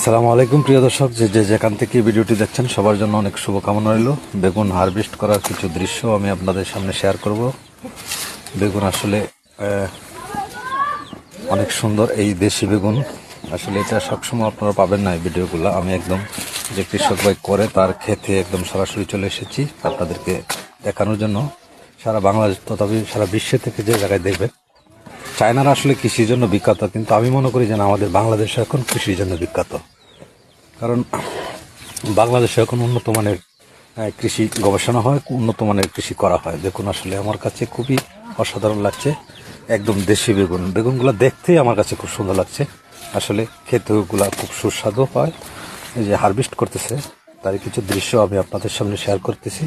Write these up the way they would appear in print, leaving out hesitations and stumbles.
আসসালামু আলাইকুম প্রিয় দর্শক, যে যেখান থেকে ভিডিওটি দেখছেন সবার জন্য অনেক শুভকামনা রইল। বেগুন হারভেস্ট করার কিছু দৃশ্য আমি আপনাদের সামনে শেয়ার করব। বেগুন আসলে অনেক সুন্দর, এই দেশি বেগুন আসলে এটা সবসময় আপনারা পাবেন না। এই ভিডিওগুলো আমি একদম যে কৃষক ভাই করে তার ক্ষেতে একদম সরাসরি চলে এসেছি আপনাদেরকে দেখানোর জন্য। সারা বাংলাদেশ তথাপি সারা বিশ্ব থেকে যে জায়গায় দেখবেন, চায়নারা আসলে কৃষির জন্য বিখ্যাত, কিন্তু আমি মনে করি যে আমাদের বাংলাদেশ এখন কৃষির জন্য বিখ্যাত। কারণ বাংলাদেশে এখন উন্নত মানের কৃষি গবেষণা হয়, উন্নত মানের কৃষি করা হয়। দেখুন আসলে আমার কাছে খুবই অসাধারণ লাগছে, একদম দেশি বেগুন। বেগুনগুলো দেখতেই আমার কাছে খুব সুন্দর লাগছে। আসলে খেতেগুলা খুব সুস্বাদু হয়। এই যে হারভেস্ট করতেছে তার কিছু দৃশ্য আমি আপনাদের সামনে শেয়ার করতেছি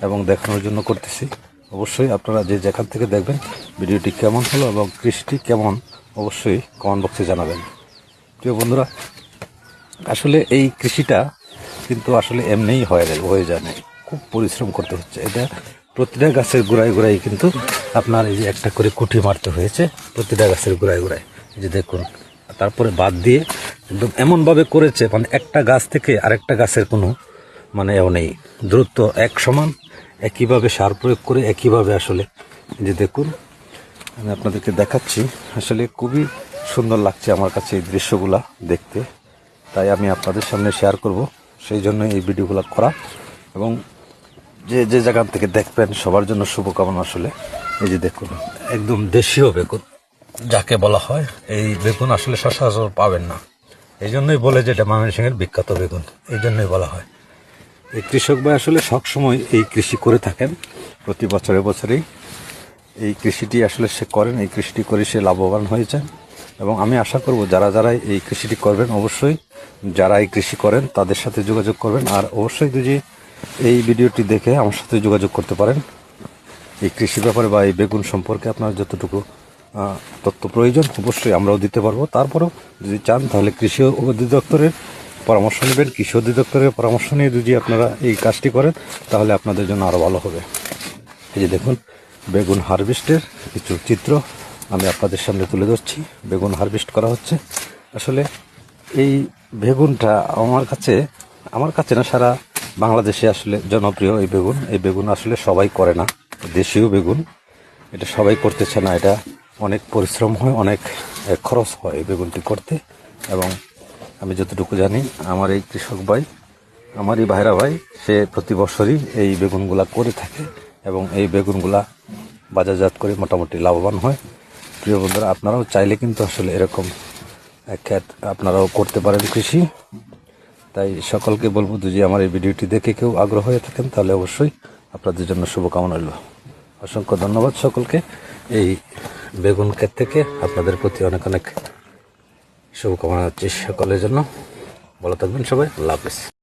এবং দেখানোর জন্য করতেছি। অবশ্যই আপনারা যে যেখান থেকে দেখবেন ভিডিওটি কেমন হলো এবং কৃষিটি কেমন অবশ্যই কমেন্ট বক্সে জানাবেন। প্রিয় বন্ধুরা, আসলে এই কৃষিটা কিন্তু আসলে এমনিই হয়ে যায় না, খুব পরিশ্রম করতে হচ্ছে। এটা প্রতিটা গাছের গোড়ায় গোড়ায় কিন্তু আপনার এই যে একটা করে কুঠি মারতে হয়েছে, প্রতিটা গাছের গোড়ায় গোড়ায়। এই যে দেখুন, তারপরে বাদ দিয়ে একদম এমনভাবে করেছে মানে একটা গাছ থেকে আরেকটা গাছের কোনো মানে এও নেই, দ্রুত এক সমান একইভাবে সার প্রয়োগ করে একইভাবে আসলে যে দেখুন আমি আপনাদেরকে দেখাচ্ছি। আসলে খুবই সুন্দর লাগছে আমার কাছে এই দৃশ্যগুলা দেখতে, তাই আমি আপনাদের সামনে শেয়ার করব। সেই জন্য এই ভিডিওগুলো করা এবং যে যে জায়গা থেকে দেখবেন সবার জন্য শুভকামনা। আসলে এই যে দেখুন, একদম দেশীয় বেগুন যাকে বলা হয়, এই বেগুন আসলে সচরাচর পাবেন না। এই জন্যই বলে যে এটা ময়মনসিংহের বিখ্যাত বেগুন, এই জন্যই বলা হয়। এই কৃষক ভাই আসলে সবসময় এই কৃষি করে থাকেন, প্রতি বছরেই এই কৃষিটি আসলে সে করেন, এই কৃষিটি করে সে লাভবান হয়েছেন। এবং আমি আশা করব যারা যারা এই কৃষিটি করবেন, অবশ্যই যারা এই কৃষি করেন তাদের সাথে যোগাযোগ করবেন। আর অবশ্যই যদি এই ভিডিওটি দেখে আমার সাথে যোগাযোগ করতে পারেন এই কৃষি ব্যাপারে বা এই বেগুন সম্পর্কে আপনার যতটুকু তথ্য প্রয়োজন অবশ্যই আমরাও দিতে পারবো। তারপরেও যদি চান তাহলে কৃষি অধিদপ্তরের পরামর্শ নেবেন। কৃষি অধিদপ্তরের পরামর্শ নিয়ে যদি আপনারা এই কাজটি করেন তাহলে আপনাদের জন্য আরও ভালো হবে। এই যে দেখুন, বেগুন হারভেস্টের কিছু চিত্র আমি আপনাদের সামনে তুলে ধরছি। বেগুন হারভেস্ট করা হচ্ছে। আসলে এই বেগুনটা আমার কাছে না, সারা বাংলাদেশে আসলে জনপ্রিয় এই বেগুন। এই বেগুন আসলে সবাই করে না, দেশীয় বেগুন, এটা সবাই করতেছে না। এটা অনেক পরিশ্রম হয়, অনেক খরচ হয় এই বেগুনটি করতে। এবং আমি যতটুকু জানি আমার এই কৃষক ভাই, আমার এই ভাইরা ভাই, সে প্রতি বছরই এই বেগুনগুলা করে থাকে এবং এই বেগুনগুলা বাজারজাত করে মোটামুটি লাভবান হয়। প্রিয় বন্ধুরা, আপনারাও চাইলে কিন্তু আসলে এরকম ক্ষেত আপনারাও করতে পারেন কৃষি। তাই সকলকে বলবো, যদি আমার এই ভিডিওটি দেখে কেউ আগ্রহ হয়ে থাকেন তাহলে অবশ্যই আপনাদের জন্য শুভকামনা রইল। অসংখ্য ধন্যবাদ সকলকে। এই বেগুন ক্ষেত থেকে আপনাদের প্রতি অনেক অনেক শুভকামনা হচ্ছে সকলের জন্য। ভালো থাকবেন সবাই, আল্লাহ হাফেজ।